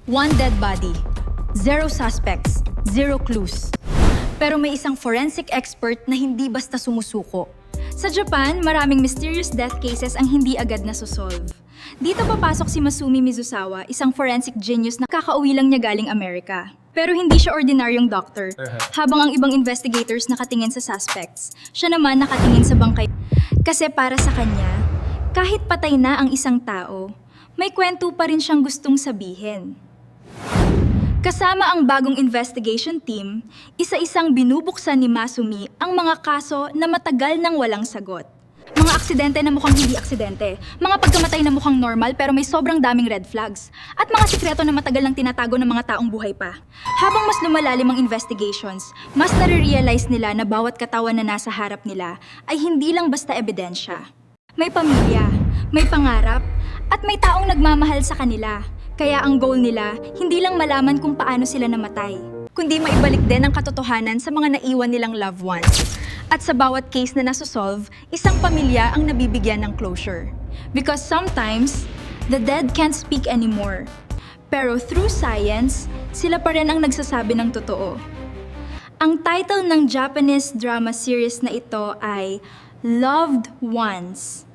One dead body, zero suspects, zero clues. Pero may isang forensic expert na hindi basta sumusuko. Sa Japan, maraming mysterious death cases ang hindi agad nasosolve. Dito papasok si Masumi Mizusawa, isang forensic genius na kakauwi lang niya galing Amerika. Pero hindi siya ordinaryong doctor. Habang ang ibang investigators nakatingin sa suspects, siya naman nakatingin sa bangkay. Kasi para sa kanya, kahit patay na ang isang tao, may kwento pa rin siyang gustong sabihin. Kasama ang bagong investigation team, isa-isang binubuksan ni Masumi ang mga kaso na matagal nang walang sagot. Mga aksidente na mukhang hindi aksidente, mga pagkamatay na mukhang normal pero may sobrang daming red flags, at mga sikreto na matagal nang tinatago ng mga taong buhay pa. Habang mas lumalalim ang investigations, mas nare-realize nila na bawat katawan na nasa harap nila ay hindi lang basta ebidensya. May pamilya, may pangarap, at may taong nagmamahal sa kanila. Kaya ang goal nila, hindi lang malaman kung paano sila namatay, kundi maibalik din ang katotohanan sa mga naiwan nilang loved ones. At sa bawat case na nasosolve, isang pamilya ang nabibigyan ng closure. Because sometimes, the dead can't speak anymore. Pero through science, sila pa rin ang nagsasabi ng totoo. Ang title ng Japanese drama series na ito ay Loved Ones.